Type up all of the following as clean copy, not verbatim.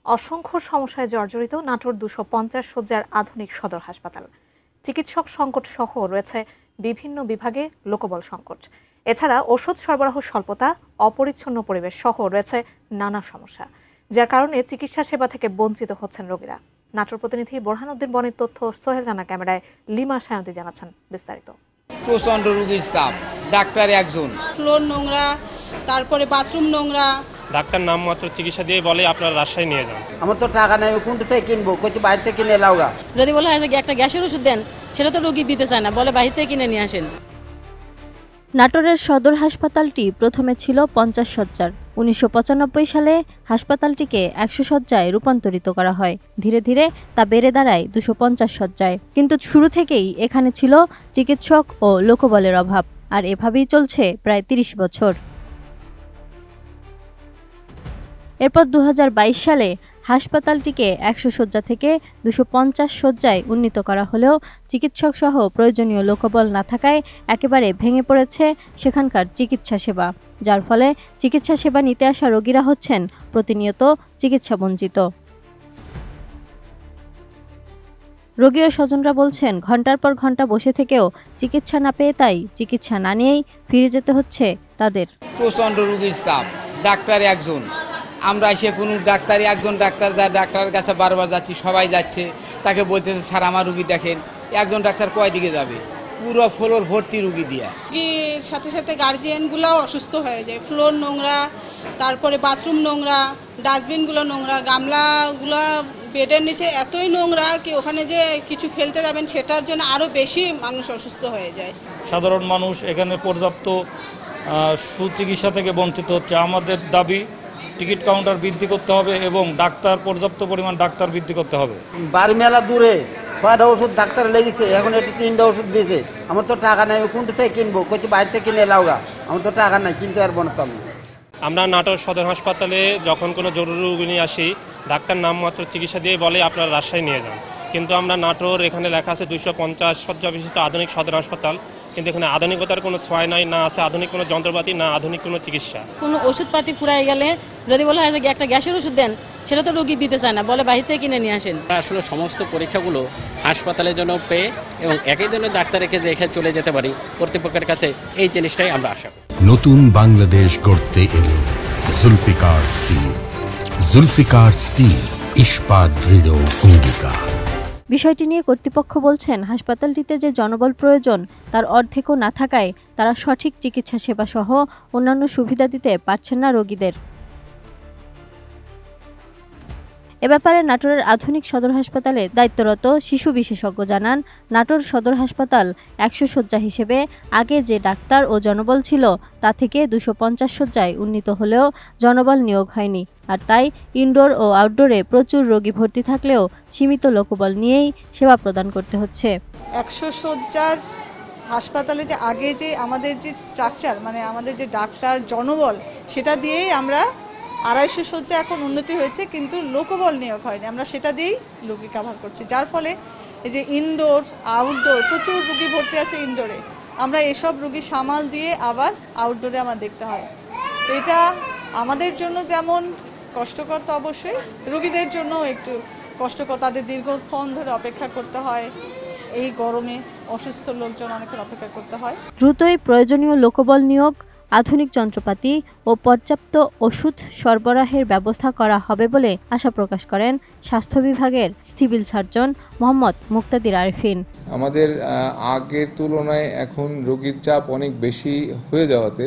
অসংখ্য সমস্যায় জর্জরিত নাটোর ২৫০ শয্যার আধুনিক সদর হাসপাতাল। চিকিৎসক সংকট সহ রয়েছে বিভিন্ন বিভাগে লোকবল সংকট। এছাড়া ওষুধ সরবরাহ স্বল্পতা, অপরিচ্ছন্ন পরিবেশ সহ রয়েছে নানা সমস্যা, যার কারণে চিকিৎসা সেবা থেকে বঞ্চিত হচ্ছেন রোগীরা। নাটোর প্রতিনিধি বোরহানউদ্দিন বনের তথ্য, সোহেল রানা ক্যামেরায় লিমা সায়ন্তী জানাচ্ছেন বিস্তারিত। প্রচন্ড রোগীর চাপ, ডাক্তার একজন, ফ্লোর নোংরা, তারপরে বাথরুম নোংরা। ডাক্তার নামমাত্র চিকিৎসা দিয়ে বলে আপনারা রাজশাহী নিয়ে যান। আমার তো টাকা নেই, কোনটা থেকে কিনবো? কইতে বাইরে থেকে কিনে লাউগা। যদি বলে একটা গ্যাসের ওষুধ দেন, সেটা তো রোগী দিতে চায় না, বলে বাইরে থেকে কিনে নিয়ে আসেন। নাটোরের সদর হাসপাতালটি প্রথমে ছিল 50 শয্যার। 1995 সালে হাসপাতালটিকে 100 শয্যায় রূপান্তরিত করা হয়। ধীরে ধীরে তা বেড়ে দাঁড়ায় 250 শয্যায়। কিন্তু শুরু থেকেই এখানে ছিল চিকিৎসক ও লোকবলের অভাব, আর এভাবেই চলছে প্রায় 30 বছর। এরপর 2022 সালে হাসপাতালটিকে 100 শয্যা থেকে 250 শয্যায় উন্নীত করা হলেও চিকিৎসক সহ প্রয়োজনীয় লোকবল না থাকায় একেবারে ভেঙে পড়েছে সেখানকার চিকিৎসা সেবা, যার ফলে চিকিৎসা সেবা নিতে আসা রোগীরা হচ্ছেন প্রতিনিয়ত চিকিৎসা বঞ্চিত। রোগী ও স্বজনরা বলছেন, ঘন্টার পর ঘন্টা বসে থেকেও চিকিৎসা না পেয়ে তাই চিকিৎসা না নিয়েই ফিরে যেতে হচ্ছে তাদের। প্রচন্ড রোগীর চাপ, ডাক্তার একজন। আমরা এসে কোনো ডাক্তারই একজন ডাক্তারের কাছে বারবার যাচ্ছি, সবাই যাচ্ছে, তাকে বলতেছে স্যার আমার রুগী দেখেন। একজন ডাক্তার কয় দিকে যাবে? পুরো ফ্লোর ভর্তি রুগী দিয়ে। রুগীর সাথে সাথে গার্জিয়ানগুলোও অসুস্থ হয়ে যায়। ফ্লোর নোংরা, তারপরে বাথরুম নোংরা, ডাস্টবিনগুলো নোংরা, গামলাগুলো বেডের নিচে এতই নোংরা কি ওখানে যে কিছু ফেলতে যাবেন সেটার জন্য আরও বেশি মানুষ অসুস্থ হয়ে যায়। সাধারণ মানুষ এখানে পর্যাপ্ত সুচিকিৎসা থেকে বঞ্চিত হচ্ছে। আমাদের দাবি টিকিট কাউন্টার বৃদ্ধি করতে হবে এবং ডাক্তার পর্যাপ্ত পরিমাণ ডাক্তার বৃদ্ধি করতে হবে। বাড়ি মেলা দূরে, 6টা ওষুধ ডাক্তার লেগেছে, এখন এটি 3টা ওষুধ দিয়েছে। আমার তো টাকা নেই, কোনটা থেকে কিনবো? কইতে বাইরে থেকে কিনে লাউগা। আমার তো টাকা নাই, কিনতে পারবো না। আমরা নাটোর সদর হাসপাতালে যখন কোনো জরুরি রোগী নিয়ে আসি, ডাক্তার নামমাত্র চিকিৎসা দিয়ে বলে আপনারা রাজশাহী নিয়ে যান। কিন্তু আমরা নাটোর, এখানে লেখা আছে 250 শয্যা বিশিষ্ট আধুনিক সদর হাসপাতাল, কিন্তু এখানে আধুনিকতার কোনো ছোঁয়া নাই, না আছে আধুনিক কোনো যন্ত্রপাতি, না আধুনিক কোনো চিকিৎসা। কোনো ওষুধপাতি ফুরাই গেলে যদি বলে একটা গ্যাসের ওষুধ দেন, সেটা তো রোগী দিতে চায় না, বলে বাইরে থেকে কিনে নিয়ে আসেন। আসলে সমস্ত পরীক্ষাগুলো হাসপাতালের জন্য পেয়ে এবং একই জন্য ডাক্তারকে রেখে চলে যেতে পারি, কর্তৃপক্ষের কাছে এই জিনিসটাই আমরা আশা করি। নতুন বাংলাদেশ গড়তে এলো জুলফিকার স্টিল। জুলফিকার স্টিল, ইস্পাত দৃঢ় অঙ্গীকার। বিষয়টি নিয়ে কর্তৃপক্ষ বলছেন, হাসপাতালটিতে যে জনবল প্রয়োজন তার অর্ধেকও না থাকায় তারা সঠিক চিকিৎসা সেবা সহ অন্যান্য সুবিধা দিতে পারছেন না রোগীদের। এ ব্যাপারে নাটোরের আধুনিক সদর হাসপাতালে দায়িত্বরত শিশু বিশেষজ্ঞ জানান, নাটোর সদর হাসপাতাল 100 শয্যা হিসেবে আগে যে ডাক্তার ও জনবল ছিল তা থেকে 250 শয্যায় উন্নীত হলেও জনবল নিয়োগ হয়নি, আর তাই ইনডোর ও আউটডোরে প্রচুর রোগী ভর্তি থাকলেও সীমিত লোকবল নিয়েই সেবা প্রদান করতে হচ্ছে। 100 শয্যার হাসপাতালে যে আগে যে আমাদের যে স্ট্রাকচার, মানে আমাদের যে ডাক্তার জনবল, সেটা দিয়েই আমরা 250 শয্যা এখন উন্নতি হয়েছে, কিন্তু লোকবল নিয়োগ হয়নি। আমরা সেটা দিয়েই রোগী কাভার করছি, যার ফলে এই যে ইনডোর আউটডোর প্রচুর রোগী ভর্তি আছে। ইনডোরে আমরা এসব রোগী সামাল দিয়ে আবার আউটডোরে আমার দেখতে হয়। এটা আমাদের জন্য যেমন কষ্টকর, তো অবশ্যই রোগীদের জন্য একটু কষ্টকর। তাদের দীর্ঘক্ষণ ধরে অপেক্ষা করতে হয়, এই গরমে অসুস্থ লোকজন অনেকক্ষণ অপেক্ষা করতে হয়। দ্রুতই প্রয়োজনীয় লোকবল নিয়োগ, আধুনিক যন্ত্রপাতি ও পর্যাপ্ত ওষুধ সরবরাহের ব্যবস্থা করা হবে বলে আশা প্রকাশ করেন স্বাস্থ্য বিভাগের সিভিল সার্জন মোহাম্মদ মুক্তাদির আরিফিন। আমাদের আগের তুলনায় এখন রোগীর চাপ অনেক বেশি হয়ে যাওয়াতে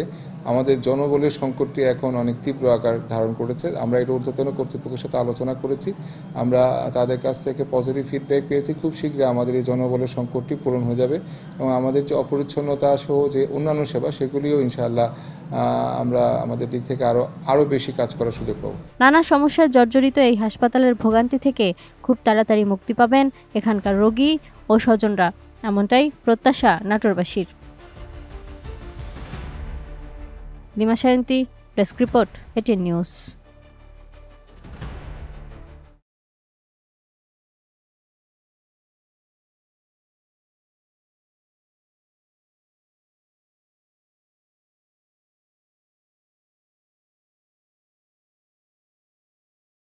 আমাদের জনবলের সংকটটি এখন অনেক তীব্র আকার ধারণ করেছে। আমরা এটা ঊর্ধ্বতন কর্তৃপক্ষের সাথে আলোচনা করেছি, আমরা তাদের কাছ থেকে পজিটিভ ফিডব্যাক পেয়েছি। খুব শীঘ্রই আমাদের এই জনবলের সংকটটি পূরণ হয়ে যাবে এবং আমাদের যে অপরিচ্ছন্নতা সহ যে অন্যান্য সেবা, সেগুলিও ইনশাআল্লাহ আমরা আমাদের দিক থেকে আরও বেশি কাজ করার সুযোগ পাব। নানা সমস্যায় জর্জরিত এই হাসপাতালের ভোগান্তি থেকে খুব তাড়াতাড়ি মুক্তি পাবেন এখানকার রোগী ও স্বজনরা, এমনটাই প্রত্যাশা নাটোরবাসীর। Lima Sayanti, desk report, ATN news.